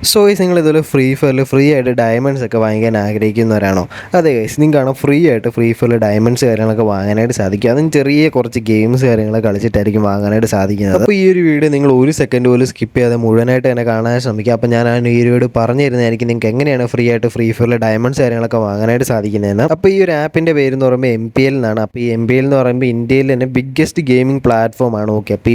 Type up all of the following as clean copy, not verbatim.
So guys, നിങ്ങൾ ഇതുപോലെ free ഫയറിൽ free ആയിട്ട് ഡയമണ്ട്സ് ഒക്കെ വാങ്ങിക്കാൻ ആഗ്രഹിക്കുന്നവരാണോ? അതെ ഗൈസ്, നിങ്ങൾക്ക് ഫ്രീ ആയിട്ട് ഫ്രീ ഫയറിൽ ഡയമണ്ട്സ് കാര്യങ്ങളൊക്കെ വാങ്ങാനായിട്ട് സാധിക്കും. അതും ചെറിയ കുറച്ച് ഗെയിംസ് കാര്യങ്ങളൊക്കെ കളിച്ചിട്ടായിരിക്കും വാങ്ങാനായിട്ട് സാധിക്കുന്നത്. അപ്പോൾ ഈ ഒരു വീഡിയോ നിങ്ങൾ ഒരു സെക്കൻഡ് പോലും സ്കിപ്പ് ചെയ്യാതെ മുഴുവനായിട്ട് തന്നെ കാണാൻ ശ്രമിക്കുക. അപ്പോൾ ഞാൻ ഈ ഒരു വീഡിയോ പറഞ്ഞു തരുന്നതായിരിക്കും നിങ്ങൾക്ക് എങ്ങനെയാണ് ഫ്രീ ആയിട്ട് ഫ്രീ ഫയറിൽ ഡയമണ്ട്സ് കാര്യങ്ങളൊക്കെ വാങ്ങാനായിട്ട് സാധിക്കുന്നതെന്ന്. അപ്പോൾ ഈ ഒരു ആപ്പിൻ്റെ പേര് എന്ന് പറയുമ്പോൾ MPL എന്നാണ്. അപ്പോൾ ഈ MPL എന്ന് പറയുമ്പോൾ ഇന്ത്യയിൽ തന്നെ ബിഗ്ഗസ്റ്റ് ഗെയിമിംഗ് പ്ലാറ്റ്ഫോമാണ്. ഓക്കെ, അപ്പോൾ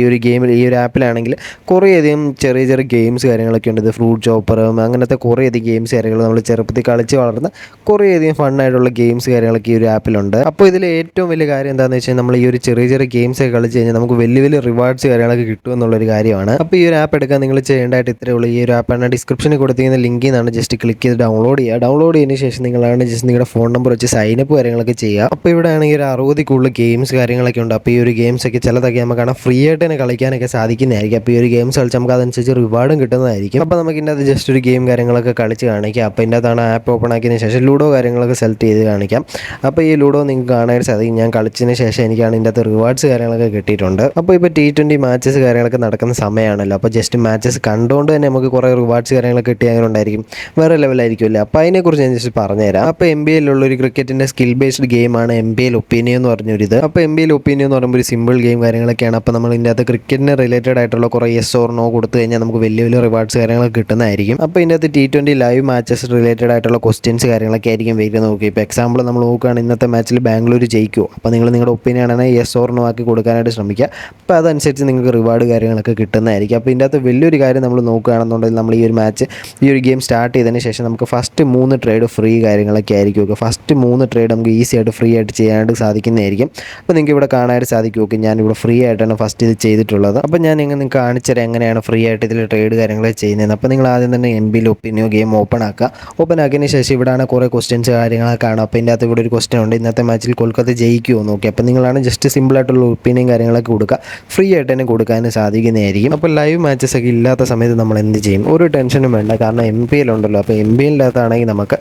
ഈ ഒരു ആപ്പിലാണെങ്കിൽ കുറേയധികം ചെറിയ ചെറിയ ഗെയിംസ് കാര്യങ്ങളൊക്കെ ഉണ്ട്. ഇത് ഫ്രൂട്ട് ചോപ്പറും അങ്ങനത്തെ കുറേയധികം ഗെയിംസ് കാര്യങ്ങൾ നമ്മൾ ചെറുപ്പത്തിൽ കളിച്ച് വളർന്ന കുറേയധികം ഫണ്ണായിട്ടുള്ള ഗെയിംസ് കാര്യങ്ങളൊക്കെ ഈ ഒരു ആപ്പിലുണ്ട്. അപ്പോൾ ഇതിൽ ഏറ്റവും വലിയ കാര്യം എന്താണെന്ന് വെച്ചാൽ നമ്മൾ ഈ ഒരു ചെറിയ ചെറിയ ഗെയിംസ് ഒക്കെ കളിച്ച് കഴിഞ്ഞാൽ നമുക്ക് വലിയ വലിയ റിവാർഡ്സ് കാര്യങ്ങളൊക്കെ കിട്ടുമെന്നുള്ളൊരു കാര്യമാണ്. അപ്പോൾ ഈ ഒരു ആപ്പ് എടുക്കാൻ നിങ്ങൾ ചെയ്യേണ്ടതായിട്ട് ഇത്രയേ ഉള്ളൂ. ഈ ഒരു ആപ്പാണ് ഡിസ്ക്രിപ്ഷനിൽ കൊടുത്തിരിക്കുന്ന ലിങ്കിൽ നിന്നാണ് ജസ്റ്റ് ക്ലിക്ക് ചെയ്ത് ഡൗൺലോഡ് ചെയ്യുക. ഡൗൺലോഡ് ചെയ്തതിന് ശേഷം നിങ്ങളാണ് ജസ്റ്റ് നിങ്ങളുടെ ഫോൺ നമ്പർ വെച്ച് സൈനപ്പ് കാര്യങ്ങളൊക്കെ ചെയ്യുക. അപ്പോൾ ഇവിടെ ആണെങ്കിൽ ഒരു 60 കൂടുതൽ ഗെയിംസ് കാര്യങ്ങളൊക്കെ ഉണ്ട്. അപ്പോൾ ഈ ഒരു ഗെയിംസ് ഒക്കെ ചിലതൊക്കെ നമുക്ക് കാണാൻ ഫ്രീ ആയിട്ട് തന്നെ കളിക്കാനൊക്കെ സാധിക്കുന്നതായിരിക്കും. അപ്പോൾ ഈ ഒരു ഗെയിംസ് കളിച്ച് നമുക്ക് അതനുസരിച്ച് റിവാർഡും കിട്ടുന്നതായിരിക്കും. അപ്പോൾ നമുക്ക് ഇതിൻ്റെ അത് ജസ്റ്റ് ഒരു ഗെയിം കാര്യങ്ങളൊക്കെ കളിച്ച് കാണിക്കാം. അപ്പോൾ ഇതിൻ്റെ അകത്താണ് ആപ്പ് ഓപ്പൺ ആക്കിയതിന് ശേഷം ലൂഡോ കാര്യങ്ങളൊക്കെ സെലക്ട് ചെയ്ത് കാണിക്കാം. അപ്പോൾ ഈ ലൂഡോ നിങ്ങൾക്ക് കാണാനായിട്ട് സാധിക്കും. ഞാൻ കളിച്ചതിന് ശേഷം എനിക്കാണ് ഇതിൻ്റെ അകത്ത് റിവാർഡ്സ് കാര്യങ്ങളൊക്കെ കിട്ടിയിട്ടുണ്ട്. അപ്പോൾ ഇപ്പോൾ T20 മാച്ചസ് കാര്യങ്ങളൊക്കെ നടക്കുന്ന സമയമാണല്ലോ. അപ്പോൾ ജസ്റ്റ് മാച്ചസ് കണ്ടുകൊണ്ട് തന്നെ നമുക്ക് കുറേ റിവാർഡ്സ് കാര്യങ്ങളൊക്കെ കിട്ടിയാലുണ്ടായിരിക്കും വേറെ ലെവലായിരിക്കുമല്ലേ. അപ്പോൾ അതിനെക്കുറിച്ച് ഞാൻ ജസ്റ്റ് പറഞ്ഞുതരാം. അപ്പോൾ MPL ഒരു ക്രിക്കറ്റിൻ്റെ സ്കിൽ ബേസ്ഡ് ഗെയിമാണ് MPL ഒപ്പീനിയൻ എന്ന് പറഞ്ഞൊരിത്. അപ്പോൾ MPL ഒപ്പീനിയൻ എന്ന് പറയുമ്പോൾ ഒരു സിമ്പിൾ ഗെയിം കാര്യങ്ങളൊക്കെയാണ്. അപ്പോൾ നമ്മൾ ഇതിൻ്റെ അകത്ത് ക്രിക്കറ്റിന് റിലേറ്റഡ് ആയിട്ടുള്ള കുറേ യെസ് ഓർ നോ കൊടുത്തു കഴിഞ്ഞാൽ നമുക്ക് വലിയ വലിയ റിവാർഡ്സ് കാര്യങ്ങളൊക്കെ കിട്ടുന്നതായിരിക്കും. അപ്പോൾ ഇതിൻ്റെ അകത്ത് T20 ലൈവ് മാച്ചസ് റിലേറ്റഡ് ആയിട്ടുള്ള ക്വസ്റ്റ്യൻസ് കാര്യങ്ങളൊക്കെ ആയിരിക്കും വരുന്നത്. നോക്കി ഇപ്പോൾ എക്സാമ്പിൾ നമ്മൾ നോക്കുകയാണ്, ഇന്നത്തെ മാച്ചിൽ ബാംഗ്ലൂർ ജയിക്കുമോ? അപ്പോൾ നിങ്ങൾ നിങ്ങളുടെ ഒപ്പീനിയൻ ആണെങ്കിൽ യെസ് ഓർ നോ ആക്കി കൊടുക്കാനായിട്ട് ശ്രമിക്കുക. അപ്പോൾ അതനുസരിച്ച് നിങ്ങൾക്ക് റിവാർഡ് കാര്യങ്ങളൊക്കെ കിട്ടുന്നതായിരിക്കും. അപ്പോൾ ഇതിൻ്റെ അകത്ത് വലിയൊരു കാര്യം നമ്മൾ നോക്കുകയാണെന്നുണ്ടെങ്കിൽ നമ്മൾ ഈ ഒരു ഗെയിം സ്റ്റാർട്ട് ചെയ്തതിന് ശേഷം നമുക്ക് ഫസ്റ്റ് 3 ട്രേഡ് ഫ്രീ കാര്യങ്ങളൊക്കെ ആയിരിക്കും. ഓക്കെ, ഫസ്റ്റ് 3 ട്രേഡ് നമുക്ക് ഈസി ആയിട്ട് ഫ്രീ ആയിട്ട് ചെയ്യാനായിട്ട് സാധിക്കുന്നതായിരിക്കും. അപ്പോൾ നിങ്ങൾക്ക് ഇവിടെ കാണാനായിട്ട് സാധിക്കും. ഓക്കെ, ഞാനിവിടെ ഫ്രീ ആയിട്ടാണ് ഫസ്റ്റ് ഇത് ചെയ്തിട്ടുള്ളത്. അപ്പോൾ ഞാൻ നിങ്ങൾക്ക് കാണിച്ചുതരാം എങ്ങനെയാണ് ഫ്രീ ആയിട്ട് ഇതിൽ ട്രേഡ് കാര്യങ്ങൾ ചെയ്യുന്നത്. അപ്പോൾ നിങ്ങൾ ആദ്യം തന്നെ MPL ഒപ്പീനിയൻ ഗെയിം ഓപ്പൺ ആക്കിയതിന് ശേഷം ഇവിടെയാണ് കുറേ ക്വസ്റ്റ്യൻസ് കാര്യങ്ങളൊക്കെ കാണും. അപ്പോൾ ഇതിൻ്റെ അകത്ത് ഇവിടെ ഒരു ക്വസ്റ്റ്യൻ ഉണ്ട്, ഇന്നത്തെ മാച്ചിൽ കൊൽക്കത്ത ജയിക്കുമോ നോക്കി. അപ്പോൾ നിങ്ങളാണ് ജസ്റ്റ് സിമ്പിളായിട്ടുള്ള ഒപ്പീനിയൻ കാര്യങ്ങളൊക്കെ കൊടുക്കുക. ഫ്രീ ആയിട്ട് തന്നെ കൊടുക്കാൻ സാധിക്കുന്നതായിരിക്കും. അപ്പോൾ ലൈവ് മാച്ചസ് ഒക്കെ ഇല്ലാത്ത സമയത്ത് നമ്മൾ എന്ത് ചെയ്യും? ഒരു ടെൻഷനും വേണ്ട, കാരണം MPL ഉണ്ടല്ലോ. അപ്പോൾ MPL-ലാത്താണെങ്കിൽ നമുക്ക്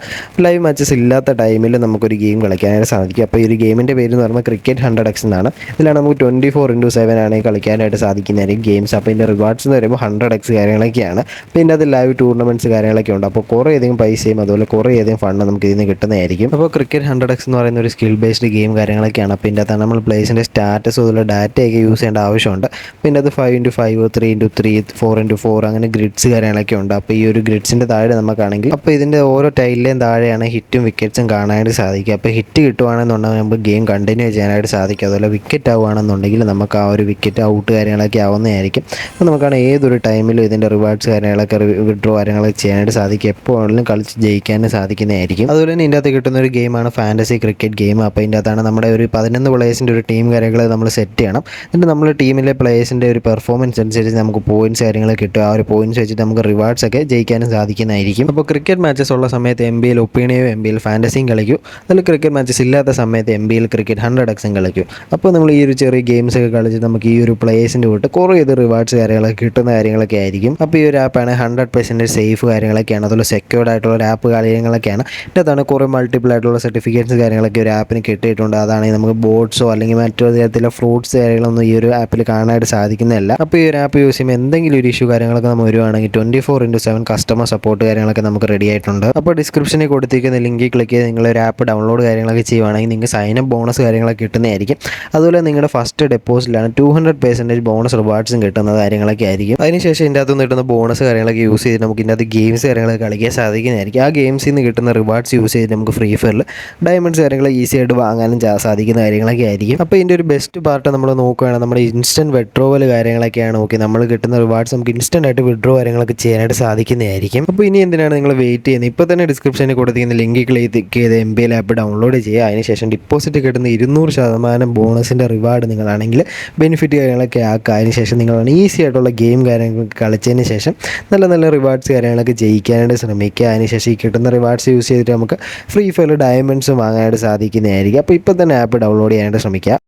ലൈവ് മാച്ചസ് ഇല്ലാത്ത ടൈമിൽ നമുക്കൊരു ഗെയിം കളിക്കാനായിട്ട് സാധിക്കും. അപ്പോൾ ഈ ഒരു ഗെയിമിൻ്റെ പേര് എന്ന് പറയുമ്പോൾ ക്രിക്കറ്റ് 100x എന്നാണ്. ഇതിലാണ് നമുക്ക് 24x7 ആണെങ്കിൽ കളിക്കാനായിട്ട് സാധിക്കുന്നതായിരിക്കും ഗെയിംസ്. അപ്പോൾ ഇതിൻ്റെ റിവാർഡ്സ് എന്ന് പറയുമ്പോൾ 100x കാര്യങ്ങളൊക്കെയാണ്. അപ്പോൾ ഇതിൻ്റെ അത് ലൈവ് ടൂർണമെൻറ്റ്സ് കാര്യങ്ങളൊക്കെ ഉണ്ട്. അപ്പോൾ കുറേയധികം പൈസയും അതുപോലെ കുറേയധികം ഫണ്ട് നമുക്ക് ഇതിന് കിട്ടുന്നതായിരിക്കും. അപ്പോൾ ക്രിക്കറ്റ് 100x എന്ന് പറയുന്ന ഒരു സ്കിൽ ബേസ്ഡ് ഗെയിം കാര്യങ്ങളൊക്കെയാണ്. അപ്പോൾ ഇതിൻ്റെ അകത്താണ് നമ്മൾ പ്ലേസിൻ്റെ സ്റ്റാറ്റസ് അതുപോലെ ഡാറ്റയൊക്കെ യൂസ് ചെയ്യേണ്ട ആവശ്യമുണ്ട്. പിന്നെ അത് 5x5 3x3 4x4 അങ്ങനെ ഗ്രിഡ്സ് കാര്യങ്ങളൊക്കെ ഉണ്ട്. അപ്പോൾ ഈ ഒരു ഗ്രിഡ്സിൻ്റെ താഴെ നമുക്കാണെങ്കിൽ അപ്പോൾ ഇതിൻ്റെ ഓരോ ടൈലിലെയും താഴെയാണ് ഹിറ്റും വിക്കറ്റ്സും കാണാനായിട്ട് സാധിക്കുക. അപ്പോൾ ഹിറ്റ് കിട്ടുവാണെന്നുണ്ടെങ്കിൽ നമുക്ക് ഗെയിം കണ്ടിന്യൂ ചെയ്യാനായിട്ട് സാധിക്കും. അതുപോലെ വിക്കറ്റ് ആവുകയാണെന്നുണ്ടെങ്കിൽ നമുക്ക് ആ ഒരു വിക്കറ്റ് ഔട്ട് കാര്യങ്ങളൊക്കെ ആവുന്നതായിരിക്കും. അപ്പോൾ നമുക്കാണ് ഏതൊരു ടൈമിലും ഇതിൻ്റെ റിവാർഡ്സ് കാര്യങ്ങളൊക്കെ വിഡ്രോ കാര്യങ്ങളൊക്കെ ചെയ്യാനായിട്ട് സാധിക്കും. എപ്പോഴും കളിച്ച് ജയിക്കാനും സാധിക്കുന്നതായിരിക്കും. അതുപോലെ തന്നെ ഇതിൻ്റെ അകത്ത് കിട്ടുന്ന ഒരു ഗെയിമാണ് ഫാൻറ്റസി ക്രിക്കറ്റ് ഗെയിം. അപ്പോൾ ഇതിൻ്റെ അകത്താണ് നമ്മുടെ ഒരു 11 പ്ലേയേഴ്സിൻ്റെ ഒരു ടീം കാര്യങ്ങൾ നമ്മൾ സെറ്റ് ചെയ്യണം. എന്നിട്ട് നമ്മൾ ടീമിലെ പ്ലേയേഴ്സിൻ്റെ ഒരു പെർഫോമൻസ് അനുസരിച്ച് നമുക്ക് പോയിൻറ്റ്സ് കാര്യങ്ങൾ കിട്ടും. ആ ഒരു പോയിൻറ്റ്സ് വെച്ചിട്ട് നമുക്ക് റിവാർഡ്സ് ഒക്കെ ജയിക്കാനും സാധിക്കുന്നതായിരിക്കും. അപ്പോൾ ക്രിക്കറ്റ് മാച്ചസ് ഉള്ള സമയത്ത് MPL ഒപ്പീനിയോ MPL ഫാൻറ്റസിയും കളിക്കും. അതിൽ ക്രിക്കറ്റ് മാച്ചസ് ഇല്ലാത്ത സമയത്ത് MPL ക്രിക്കറ്റ് 100x കളിക്കും. അപ്പോൾ നമ്മൾ ഈ ഒരു ചെറിയ ഗെയിംസ് ഒക്കെ കളിച്ച് നമുക്ക് ഈ ഒരു പ്ലേയേഴ്സിൻ്റെ വിട്ട് കുറേ റിവാർഡ്സ് കാര്യങ്ങളൊക്കെ കിട്ടുന്ന കാര്യങ്ങളൊക്കെ ആയിരിക്കും. അപ്പോൾ ഈ ഒരു ആപ്പാണ് 100% സേഫ് കാര്യങ്ങളൊക്കെയാണ്. അതുപോലെ സെക്യൂർഡ് ആയിട്ടുള്ള ഒരു ആപ്പ് കാര്യങ്ങളൊക്കെയാണ്. ഇതിനകത്താണ് കുറേ മൾട്ടിപ്പിൾ ആയിട്ടുള്ള സർട്ടിഫിക്കറ്റ്സ് കാര്യങ്ങളൊക്കെ ഒരു ആപ്പിന് കിട്ടിയിട്ടുണ്ട്. അതാണെങ്കിൽ നമുക്ക് ബോട്ട്സോ അല്ലെങ്കിൽ മറ്റു തരത്തിലുള്ള ഫ്രൂട്ട്സ് കാര്യങ്ങളൊന്നും ഈ ഒരു ആപ്പിൽ കാണാനായിട്ട് സാധിക്കുന്നതല്ല. അപ്പോൾ ഈ ഒരു ആപ്പ് യൂസ് ചെയ്യുമ്പോൾ എന്തെങ്കിലും ഒരു ഇഷ്യൂ കാര്യങ്ങളൊക്കെ നമ്മൾ വരുവാണെങ്കിൽ 24x7 കസ്റ്റമർ സപ്പോർട്ട് കാര്യങ്ങളൊക്കെ നമുക്ക് റെഡി ആയിട്ടുണ്ട്. അപ്പോൾ ഡിസ്ക്രിപ്ഷനിൽ കൊടുത്തിരിക്കുന്ന ലിങ്കിൽ ക്ലിക്ക് ചെയ്ത് നിങ്ങളൊരു ആപ്പ് ഡൗൺലോഡ് കാര്യങ്ങളൊക്കെ ചെയ്യുവാണെങ്കിൽ നിങ്ങൾക്ക് സൈനപ്പ് ബോണസ് കാര്യങ്ങളൊക്കെ കിട്ടുന്നതായിരിക്കും. അതുപോലെ നിങ്ങളുടെ ഫസ്റ്റ് ഡെപ്പോസിറ്റിലാണ് 200% ബോണസ് റിവാർഡ്സും കിട്ടുന്ന കാര്യങ്ങളൊക്കെ ആയിരിക്കും. അതിനുശേഷം ഇതിൻ്റെ അകത്തുനിന്ന് കിട്ടുന്ന ബോണസ് കാര്യങ്ങളൊക്കെ യൂസ് ചെയ്ത് നമുക്ക് ഇതിൻ്റെ അകത്ത് ഗെയിംസ് കാര്യങ്ങളൊക്കെ കളിക്കാൻ സാധിക്കുന്നതായിരിക്കും. ആ ഗെയിംസിൽ നിന്ന് കിട്ടുന്ന റിവാർഡ്സ് യൂസ് ചെയ്ത് നമുക്ക് ഫ്രീ ഫയറിൽ ഡയമണ്ട്സ് കാര്യങ്ങൾ ഈസി ആയിട്ട് വാങ്ങാനും സാധിക്കുന്ന കാര്യങ്ങളൊക്കെ ആയിരിക്കും. അപ്പോൾ ഇതിൻ്റെ ഒരു ബെസ്റ്റ് പാർട്ട് നമ്മൾ നോക്കുകയാണെങ്കിൽ നമ്മുടെ ഇൻസ്റ്റൻറ്റ് വിഡ്രോവൽ കാര്യങ്ങളൊക്കെയാണ്. ഓക്കെ, നമ്മൾ കിട്ടുന്ന റിവാർഡ്സ് നമുക്ക് ഇൻസ്റ്റൻ്റ് ആയിട്ട് വിഡ്രോ കാര്യങ്ങളൊക്കെ ചെയ്യാനായിട്ട് സാധിക്കുന്നതായിരിക്കും. അപ്പോൾ ഇനി എന്തിനാണ് നിങ്ങൾ വെയിറ്റ് ചെയ്യുന്നത്? ഇപ്പോൾ തന്നെ ഡിസ്ക്രിപ്ഷനിൽ കൊടുത്തിരിക്കുന്ന ലിങ്കിൽ ക്ലിക്ക് ചെയ്ത് MPL ആപ്പ് ഡൗൺലോഡ് ചെയ്യുക. അതിനുശേഷം ഡിപ്പോസിറ്റ് കിട്ടുന്ന 200% ബോണസിൻ്റെ റിവാർഡ് നിങ്ങളാണെങ്കിൽ ബെനിഫിറ്റ് കാര്യങ്ങളൊക്കെ ആക്കുക. അതിനുശേഷം നിങ്ങളാണ് ഈസി ആയിട്ടുള്ള ഗെയിം കാര്യങ്ങളൊക്കെ കളിച്ചതിന് ശേഷം നല്ല നല്ല റിവാർഡ്സ് കാര്യങ്ങളൊക്കെ ജയിക്കാനായിട്ട് ശ്രമിക്കുക. അതിനുശേഷം ഈ കിട്ടുന്ന റിവാർഡ്സ് യൂസ് ചെയ്തിട്ട് നമുക്ക് ഫ്രീ ഫയർ ഡയമണ്ട്സ് വാങ്ങാനായിട്ട് സാധിക്കുന്നതായിരിക്കും. അപ്പോൾ ഇപ്പോൾ തന്നെ ആപ്പ് ഡൗൺലോഡ് ചെയ്യാനായിട്ട് ശ്രമിക്കുക.